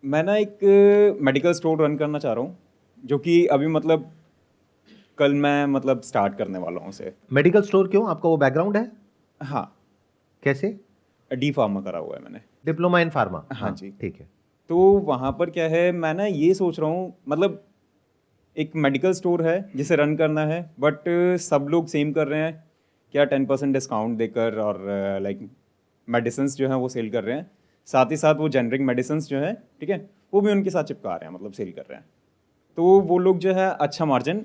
मैं ना एक मेडिकल स्टोर रन करना चाह रहा हूँ, जो कि अभी मतलब कल मैं मतलब स्टार्ट करने वाला हूँ उसे। मेडिकल स्टोर क्यों? आपका वो बैकग्राउंड है? हाँ, कैसे? डी फार्मा करा हुआ है मैंने। Diploma in pharma? हाँ जी। ठीक है। तो वहाँ पर क्या है, मैं ना ये सोच रहा हूँ, मतलब एक मेडिकल स्टोर है जिसे रन करना है, बट सब लोग सेम कर रहे हैं। क्या 10% डिस्काउंट देकर और लाइक मेडिसिन्स जो हैं वो सेल कर रहे हैं। साथ ही साथ वो जेनरिक मेडिसिन्स जो है, ठीक है, वो भी उनके साथ चिपका रहे हैं, मतलब सेल कर रहे हैं। तो वो लोग जो है अच्छा मार्जिन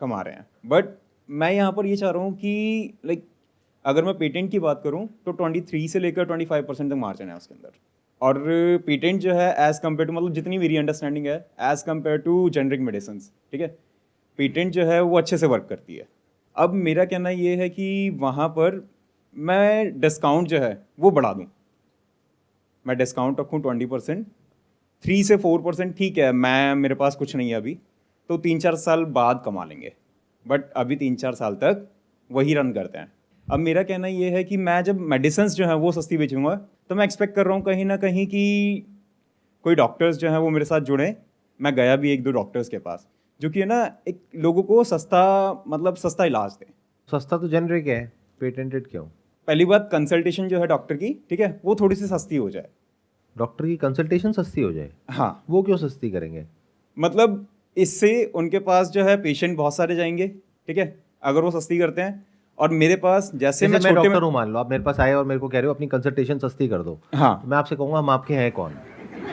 कमा रहे हैं। बट मैं यहाँ पर ये चाह रहा हूँ कि लाइक अगर मैं पेटेंट की बात करूँ तो 23 से लेकर 25% तक मार्जिन है उसके अंदर। और पेटेंट जो है एज़ कम्पेयर टू, मतलब जितनी मेरी अंडरस्टैंडिंग है, as compare too generic medicine, ठीक है, पेटेंट जो है वो अच्छे से वर्क करती है। अब मेरा कहना ये है कि वहाँ पर मैं डिस्काउंट जो है वो बढ़ा दूँ। मैं डिस्काउंट रखूँ 20%, 3 से 4%, ठीक है। मैं मेरे पास कुछ नहीं है अभी, तो 3-4 साल बाद कमा लेंगे, बट अभी 3-4 साल तक वही रन करते हैं। अब मेरा कहना ये है कि मैं जब मेडिसिन जो है वो सस्ती बेचूंगा, तो मैं एक्सपेक्ट कर रहा हूँ कहीं ना कहीं कि कोई डॉक्टर्स जो हैं वो मेरे साथ जुड़ें। मैं गया भी 1-2 डॉक्टर्स के पास, जो कि है ना एक लोगों को सस्ता, मतलब सस्ता इलाज दें। सस्ता तो जेनरिक है, पेटेंटेड क्यों? पहली बात, कंसल्टेशन जो है डॉक्टर की, ठीक है, वो थोड़ी सी सस्ती हो जाए। डॉक्टर की कंसल्टेशन सस्ती हो जाए? हाँ, वो क्यों सस्ती करेंगे? मतलब इससे उनके पास जो है पेशेंट बहुत सारे जाएंगे, ठीक है, अगर वो सस्ती करते हैं। और मेरे पास जैसे जैसे मैं मैं छोटे में, डॉक्टर हूँ, मान लो आप मेरे पास आए और मेरे को कह रहे हो अपनी कंसल्टेशन सस्ती कर दो, हाँ, तो मैं आपसे कहूँगा हम आपके हैं कौन?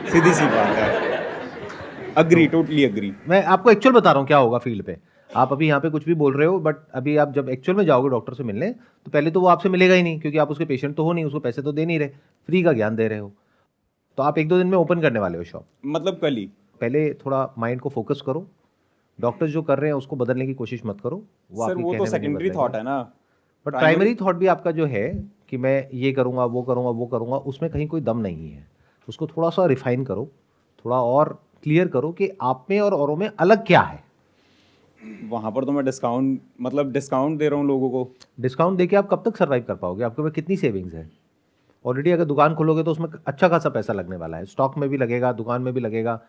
सीधी सी बात है। Agree, totally agree. मैं आपको एक्चुअल बता रहा हूँ क्या होगा फील्ड पे। आप अभी यहाँ पे कुछ भी बोल रहे हो, बट अभी आप जब एक्चुअल में जाओगे डॉक्टर से मिलने, तो पहले तो वो आपसे मिलेगा ही नहीं, क्योंकि आप उसके पेशेंट तो हो नहीं, उसको पैसे तो दे नहीं रहे, फ्री का ज्ञान दे रहे हो। तो आप 1-2 दिन में ओपन करने वाले हो शॉप। मतलब कल ही। पहले थोड़ा माइंड को फोकस करो। डॉक्टर्स जो कर रहे हैं उसको बदलने की कोशिश मत करो, वो सर आपके वो तो कहने में नहीं सेकेंडरी बदलेंगे। थॉट है ना। But primary. प्राइमरी थॉट भी आपका जो है कि मैं ये करूँगा वो करूँगा वो करूँगा, उसमें कहीं कोई दम नहीं है। उसको थोड़ा सा रिफाइन करो, थोड़ा और क्लियर करो कि आप में और औरों में अलग क्या है। वहाँ पर तो मैं डिस्काउंट, मतलब डिस्काउंट दे रहा हूँ लोगों को। डिस्काउंट देके आप कब तक सर्वाइव कर पाओगे? आपके पास कितनी सेविंग्स है? ऑलरेडी अगर दुकान खोलोगे तो उसमें अच्छा खासा पैसा लगने वाला है, स्टॉक में भी लगेगा, दुकान में भी लगेगा।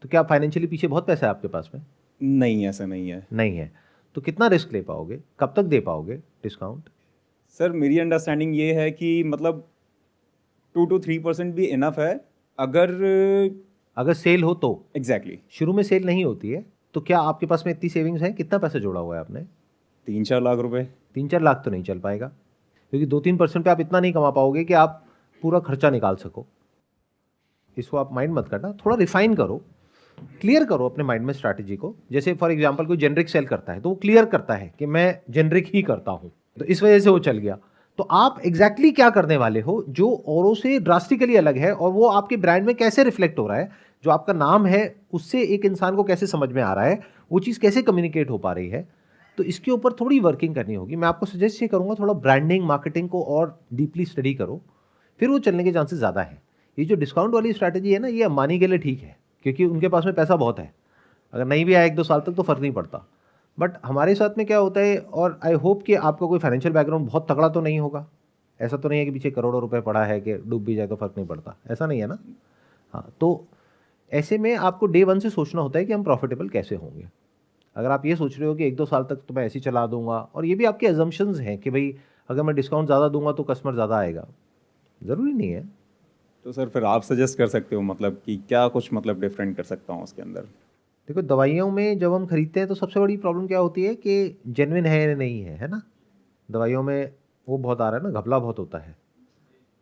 तो क्या फाइनेंशियली पीछे बहुत पैसा है आपके पास में? नहीं, ऐसा नहीं है। नहीं है। तो कितना रिस्क ले पाओगे, कब तक दे पाओगे डिस्काउंट? सर मेरी अंडरस्टैंडिंग ये है कि मतलब 2 to 3% भी इनफ है, अगर अगर सेल हो तो। एग्जैक्टली exactly, शुरू में सेल नहीं होती है तो क्या आपके पास में इतनी सेविंग्स है? कितना पैसा जोड़ा हुआ है आपने? 3-4 लाख रुपए। 3-4 लाख तो नहीं चल पाएगा, क्योंकि 2-3% पे आप इतना नहीं कमा पाओगे कि आप पूरा खर्चा निकाल सको। इसको आप माइंड मत करना, थोड़ा रिफाइन करो, क्लियर करो अपने माइंड में स्ट्रैटेजी को। जैसे फॉर एग्जांपल कोई जेनरिक सेल करता है तो वो क्लियर करता है कि मैं जेनरिक ही करता हूं, तो इस वजह से वो चल गया। तो आप एग्जैक्टली क्या करने वाले हो जो औरों से ड्रास्टिकली अलग है, और वो आपके ब्रांड में कैसे रिफ्लेक्ट हो रहा है, जो आपका नाम है उससे एक इंसान को कैसे समझ में आ रहा है, वो चीज़ कैसे कम्युनिकेट हो पा रही है। तो इसके ऊपर थोड़ी वर्किंग करनी होगी। मैं आपको सजेस्ट ये करूंगा, थोड़ा ब्रांडिंग मार्केटिंग को और डीपली स्टडी करो, फिर वो चलने के चांसेस ज़्यादा है। ये जो डिस्काउंट वाली स्ट्रैटेजी है ना, ये अंबानी के लिए ठीक है, क्योंकि उनके पास में पैसा बहुत है। अगर नहीं भी आया 1-2 साल तक तो फ़र्क नहीं पड़ता। बट हमारे साथ में क्या होता है, और आई होप कि आपका कोई फाइनेंशियल बैकग्राउंड बहुत तगड़ा तो नहीं होगा। ऐसा तो नहीं है कि पीछे करोड़ों रुपए पड़ा है कि डूब भी जाए तो फ़र्क नहीं पड़ता, ऐसा नहीं है ना। हाँ, तो ऐसे में आपको डे 1 से सोचना होता है कि हम प्रॉफिटेबल कैसे होंगे। अगर आप ये सोच रहे हो कि 1-2 साल तक तो मैं ऐसे ही चला दूंगा, और ये भी आपके अजम्पशंस हैं कि भाई अगर मैं डिस्काउंट ज़्यादा दूंगा तो कस्टमर ज़्यादा आएगा, ज़रूरी नहीं है। तो सर फिर आप सजेस्ट कर सकते हो, मतलब कि क्या कुछ मतलब डिफरेंट कर सकता हूँ उसके अंदर। देखो, दवाइयों में जब हम खरीदते हैं तो सबसे बड़ी प्रॉब्लम क्या होती है कि जेन्युइन है या नहीं है, है ना। दवाइयों में वो बहुत आ रहा है ना, घपला बहुत होता है।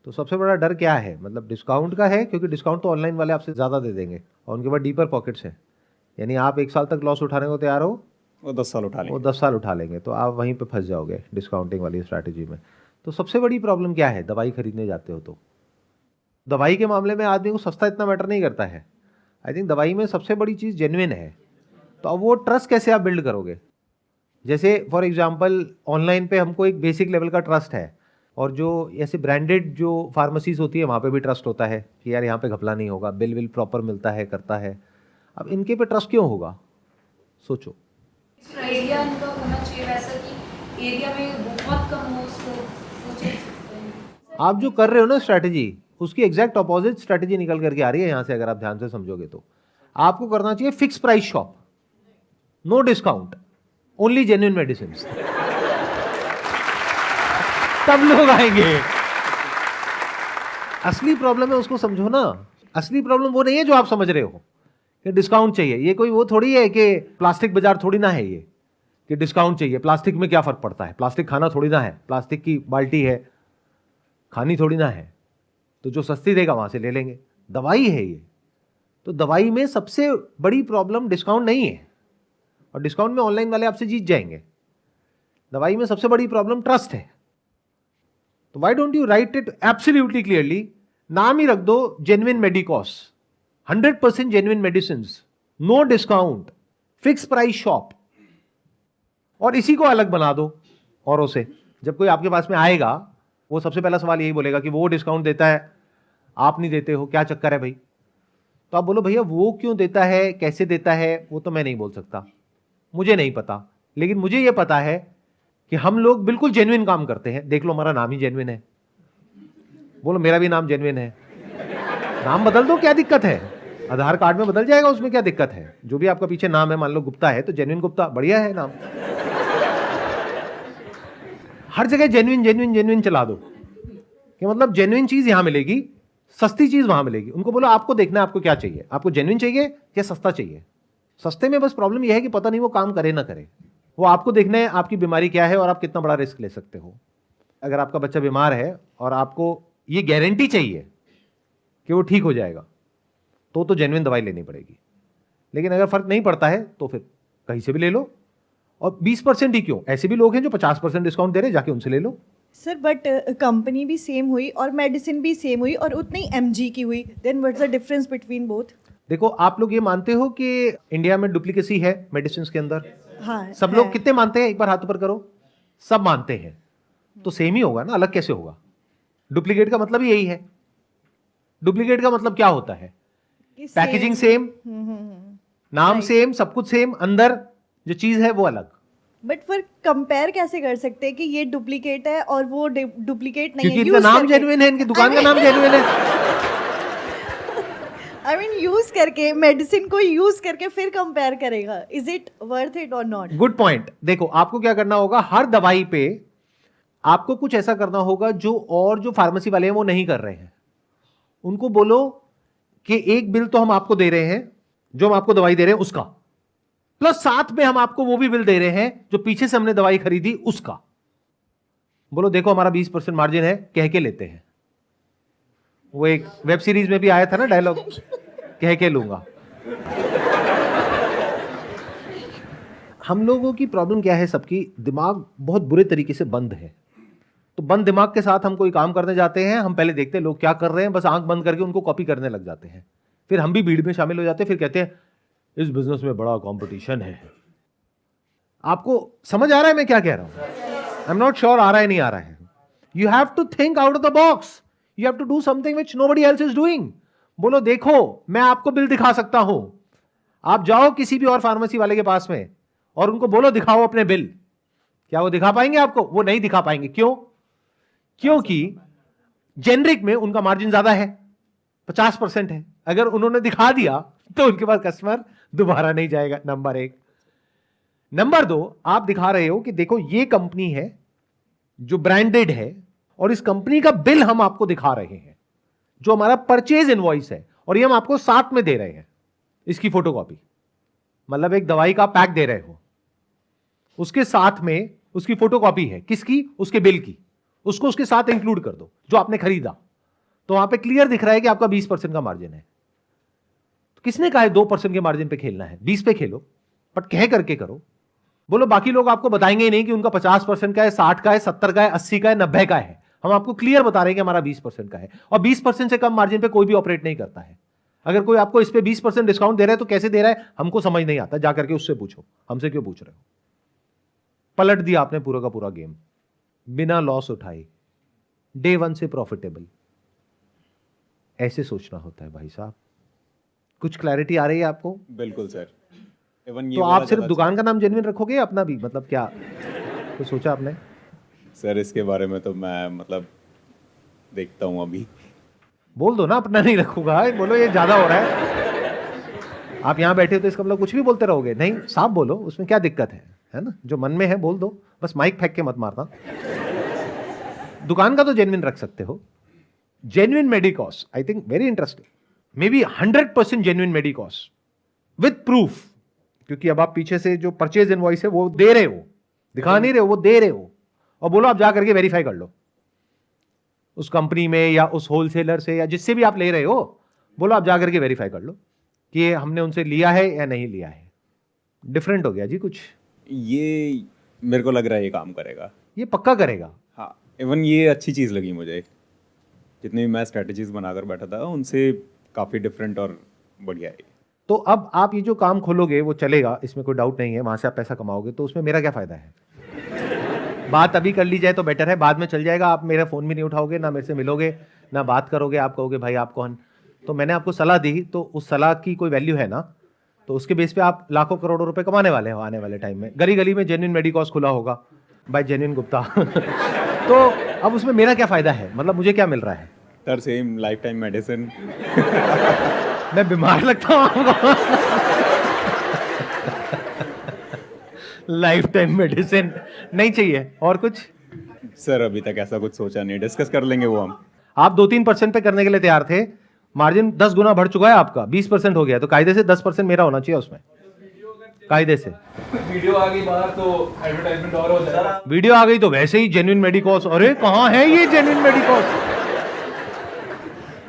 तो सबसे बड़ा डर क्या है, मतलब डिस्काउंट का है, क्योंकि डिस्काउंट तो ऑनलाइन वाले आपसे ज़्यादा दे देंगे और उनके पास डीपर पॉकेट्स हैं। यानी आप 1 साल तक लॉस उठाने को तैयार हो, वो 10 साल उठा वो लेंगे। 10 साल उठा लेंगे, तो आप वहीं पे फंस जाओगे डिस्काउंटिंग वाली स्ट्रैटेजी में। तो सबसे बड़ी प्रॉब्लम क्या है, दवाई खरीदने जाते हो तो दवाई के मामले में आदमी को सस्ता इतना मैटर नहीं करता है। आई थिंक दवाई में सबसे बड़ी चीज़ जेन्युइन है। तो अब वो ट्रस्ट कैसे आप बिल्ड करोगे? जैसे फॉर एग्जांपल ऑनलाइन पे हमको एक बेसिक लेवल का ट्रस्ट है, और जो ऐसे ब्रांडेड जो फार्मेसीज होती है वहाँ पे भी ट्रस्ट होता है कि यार यहाँ पे घपला नहीं होगा, बिल विल प्रॉपर मिलता है, करता है। अब इनके पे ट्रस्ट क्यों होगा, सोचो। एरिया इनका होना चाहिए वैसा कि एरिया में बहुत कम हो उसको वो चीज़। आप जो कर रहे हो ना स्ट्रैटेजी, उसकी एग्जैक्ट अपोजिट स्ट्रेटेजी निकल करके आ रही है यहां से, अगर आप ध्यान से समझोगे तो। आपको करना चाहिए fix price shop, no discount, only genuine medicine, तब लोग आएंगे। असली प्रॉब्लम है उसको समझो ना। असली प्रॉब्लम वो नहीं है जो आप समझ रहे हो कि डिस्काउंट चाहिए। ये कोई वो थोड़ी है कि प्लास्टिक बाजार थोड़ी ना है ये कि डिस्काउंट चाहिए। प्लास्टिक में क्या फर्क पड़ता है? प्लास्टिक खाना थोड़ी ना है, प्लास्टिक की बाल्टी है, खानी थोड़ी ना है। तो जो सस्ती देगा वहां से ले लेंगे। दवाई है ये, तो दवाई में सबसे बड़ी प्रॉब्लम डिस्काउंट नहीं है, और डिस्काउंट में ऑनलाइन वाले आपसे जीत जाएंगे। दवाई में सबसे बड़ी प्रॉब्लम ट्रस्ट है। तो why don't you write it absolutely clearly, नाम ही रख दो genuine medicos, 100% genuine medicine, no discount, fix price shop, और इसी को अलग बना दो औरों से। जब कोई आपके पास में आएगा वो सबसे पहला सवाल यही बोलेगा कि वो डिस्काउंट देता है, आप नहीं देते हो, क्या चक्कर है भाई? तो आप बोलो भैया वो क्यों देता है, कैसे देता है, वो तो मैं नहीं बोल सकता, मुझे नहीं पता, लेकिन मुझे ये पता है कि हम लोग बिल्कुल जेन्युइन काम करते हैं। देख लो हमारा नाम ही जेन्युइन है। बोलो मेरा भी नाम जेन्युइन है। नाम बदल दो, क्या दिक्कत है? आधार कार्ड में बदल जाएगा, उसमें क्या दिक्कत है? जो भी आपका पीछे नाम है, मान लो गुप्ता है तो जेन्युइन गुप्ता, बढ़िया है नाम। हर जगह जेन्युइन जेन्युइन जेन्युइन चला दो कि मतलब जेन्युइन चीज यहां मिलेगी, सस्ती चीज वहां मिलेगी। उनको बोलो आपको देखना है आपको क्या चाहिए, आपको जेन्युइन चाहिए या सस्ता चाहिए। सस्ते में बस प्रॉब्लम यह है कि पता नहीं वो काम करे ना करे। वो आपको देखना है आपकी बीमारी क्या है और आप कितना बड़ा रिस्क ले सकते हो। अगर आपका बच्चा बीमार है और आपको ये गारंटी चाहिए कि वो ठीक हो जाएगा, तो जेन्युइन दवाई लेनी पड़ेगी। लेकिन अगर फर्क नहीं पड़ता है तो फिर कहीं से भी ले लो। और 20% ही क्यों, ऐसे भी लोग हैं जो 50% डिस्काउंट दे रहे हैं, जाके उनसे ले लो। सर बट कंपनी भी सेम हुई और मेडिसिन भी सेम हुई और उतनी mg की हुई, then what's the difference between both? देखो आप लोग ये मानते हो कि इंडिया में डुप्लीकेसी है मेडिसिन के अंदर? हाँ, सब लोग कितने मानते हैं, एक बार हाथ ऊपर करो। सब मानते हैं, तो सेम ही होगा ना, अलग कैसे होगा? डुप्लीकेट का मतलब ही यही है। डुप्लीकेट का मतलब क्या होता है? पैकेजिंग सेम, नाम सेम, सब कुछ सेम, अंदर जो चीज है वो अलग। बट फिर कंपेयर कैसे कर सकते हैं कि ये डुप्लीकेट है और वो डुप्लीकेट नहीं है? क्योंकि इनका नाम जेन्युइन है, इनकी दुकान का नाम जेन्युइन है। आई मीन यूज करके, मेडिसिन को यूज करके फिर कंपेयर करेगा, इज इट वर्थ इट और नॉट? Good point. देखो आपको क्या करना होगा, हर दवाई पे आपको कुछ ऐसा करना होगा जो फार्मेसी वाले हैं वो नहीं कर रहे हैं। उनको बोलो कि एक बिल तो हम आपको दे रहे हैं, जो हम आपको दवाई दे रहे हैं उसका, प्लस साथ में हम आपको वो भी बिल दे रहे हैं जो पीछे से हमने दवाई खरीदी उसका। बोलो देखो हमारा 20% मार्जिन है, कह के लेते हैं। वो एक वेब सीरीज में भी आया था ना डायलॉग, कह के लूंगा। हम लोगों की प्रॉब्लम क्या है, सबकी दिमाग बहुत बुरे तरीके से बंद है। तो बंद दिमाग के साथ हम कोई काम करने जाते हैं, हम पहले देखते हैं लोग क्या कर रहे हैं, बस आंख बंद करके उनको कॉपी करने लग जाते हैं। फिर हम भी भीड़ में शामिल हो जाते हैं, फिर कहते हैं इस बिजनेस में बड़ा कंपटीशन है। आपको समझ आ रहा है मैं क्या कह रहा हूं? आई एम नॉट श्योर आ रहा है नहीं आ रहा है। You have to think out of the box, you have to do something which nobody else is doing. बोलो देखो मैं आपको बिल दिखा सकता हूं, आप जाओ किसी भी और फार्मेसी वाले के पास में और उनको बोलो दिखाओ अपने बिल। क्या वो दिखा पाएंगे आपको? वो नहीं दिखा पाएंगे। क्यों? क्योंकि जेनरिक में उनका मार्जिन ज्यादा है, 50% है। अगर उन्होंने दिखा दिया तो उनके पास कस्टमर दोबारा नहीं जाएगा, नंबर 1। नंबर 2, आप दिखा रहे हो कि देखो ये कंपनी है जो ब्रांडेड है और इस कंपनी का बिल हम आपको दिखा रहे हैं, जो हमारा परचेज इनवॉइस है, और ये हम आपको साथ में दे रहे हैं इसकी फोटोकॉपी। मतलब एक दवाई का पैक दे रहे हो, उसके साथ में उसकी फोटोकॉपी है, किसकी? उसके बिल की। उसको उसके साथ इंक्लूड कर दो जो आपने खरीदा, तो वहां पे क्लियर दिख रहा है कि आपका 20% का मार्जिन है। तो किसने कहा है 2% के मार्जिन पे खेलना है? 20 पे खेलो, बट कह करके करो। बोलो बाकी लोग आपको बताएंगे ही नहीं कि उनका 50% का है, 60 का है, 70 का है, 80 का है, 90 का है। हम आपको क्लियर बता रहे हैं कि हमारा 20% का है, और 20% से कम मार्जिन पे कोई भी ऑपरेट नहीं करता है। अगर कोई आपको इस पे 20% डिस्काउंट दे रहा है तो कैसे दे रहा है हमको समझ नहीं आता, जाकर के उससे पूछो, हमसे क्यों पूछ रहे हो? पलट दिया आपने पूरा का पूरा गेम, बिना लॉस उठाए, डे 1 से प्रॉफिटेबल। ऐसे सोचना होता है भाई साहब। कुछ क्लैरिटी आ रही है आपको? बिल्कुल सर। इवन ये तो आप सिर्फ दुकान का नाम जेन्युइन रखोगे, अपना भी? मतलब क्या तो सोचा आपने? सर इसके बारे में तो मैं मतलब देखता हूँ अभी। बोल दो ना अपना नहीं रखूंगा, बोलो ये ज़्यादा हो रहा है। आप यहाँ बैठे हो तो इसका मतलब कुछ भी बोलते रहोगे, नहीं साफ बोलो, उसमें क्या दिक्कत है ना? जो मन में है बोल दो, बस माइक फेंक के मत मारना। दुकान का तो जेन्युइन रख सकते हो। Genuine medicos, I think very interesting, maybe 100% genuine medicos with proof, क्योंकि अब आप पीछे से जो परचेज इनवॉइस है वो दे रहे हो, दिखा नहीं रहे हो, वो दे रहे हो, और बोलो आप जा करके वेरीफाई कर लो उस कंपनी में या उस होलसेलर से या जिससे भी आप ले रहे हो, बोलो आप जा करके वेरीफाई कर लो कि ये हमने उनसे लिया है या नहीं लिया है। डिफरेंट हो गया जी कुछ, ये मेरे को लग रहा है ये काम करेगा। ये पक्का करेगा। हाँ, इवन ये अच्छी चीज़ लगी मुझे, जितनी भी मैं स्ट्रेटजीज बनाकर बैठा था उनसे काफ़ी डिफरेंट और बढ़िया है। तो अब आप ये जो काम खोलोगे वो चलेगा, इसमें कोई डाउट नहीं है, वहां से आप पैसा कमाओगे, तो उसमें मेरा क्या फायदा है? बात अभी कर ली जाए तो बेटर है, बाद में चल जाएगा, आप मेरा फ़ोन भी नहीं उठाओगे, ना मेरे से मिलोगे, ना बात करोगे, आप कहोगे भाई आप कौन। तो मैंने आपको सलाह दी, तो उस सलाह की कोई वैल्यू है ना? तो उसके बेस पे आप लाखों करोड़ों रुपए कमाने वाले हो आने वाले टाइम में। गली गली में जेन्युइन मेडिकॉस खुला होगा बाय जेन्युइन गुप्ता। तो अब उसमें मेरा क्या फ़ायदा है, मतलब मुझे क्या मिल रहा है? Sir same life time medicine. मैं बीमार लगता हूँ लाइफ टाइम मेडिसिन नहीं चाहिए और कुछ? सर अभी तक ऐसा कुछ सोचा नहीं, डिस्कस कर लेंगे वो हम। आप 2-3% पे करने के लिए तैयार थे, मार्जिन 10 गुना बढ़ चुका है आपका, 20% हो गया, तो कायदे से 10% मेरा होना चाहिए उसमें, कायदे से। वीडियो आ गई बाहर तो एडवर्टाइजमेंट और हो जाएगा। वीडियो आ गई तो वैसे ही जेन्युइन मेडिकॉस, अरे कहाँ है ये जेन्युइन मेडिकॉस?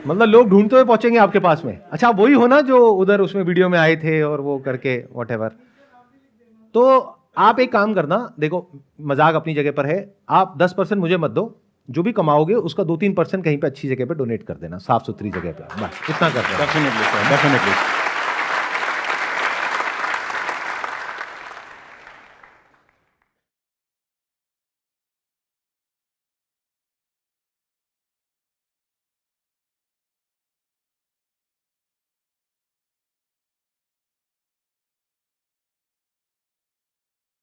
मतलब लोग ढूंढते हुए पहुंचेंगे आपके पास में। अच्छा वही हो ना जो उधर उसमें वीडियो में आए थे और वो करके व्हाटएवर। तो आप एक काम करना, देखो मजाक अपनी जगह पर है, आप 10% मुझे मत दो, जो भी कमाओगे उसका 2-3% कहीं पे अच्छी जगह पे डोनेट कर देना, साफ सुथरी जगह पे, बस इतना कर देना। Definitely sir, definitely.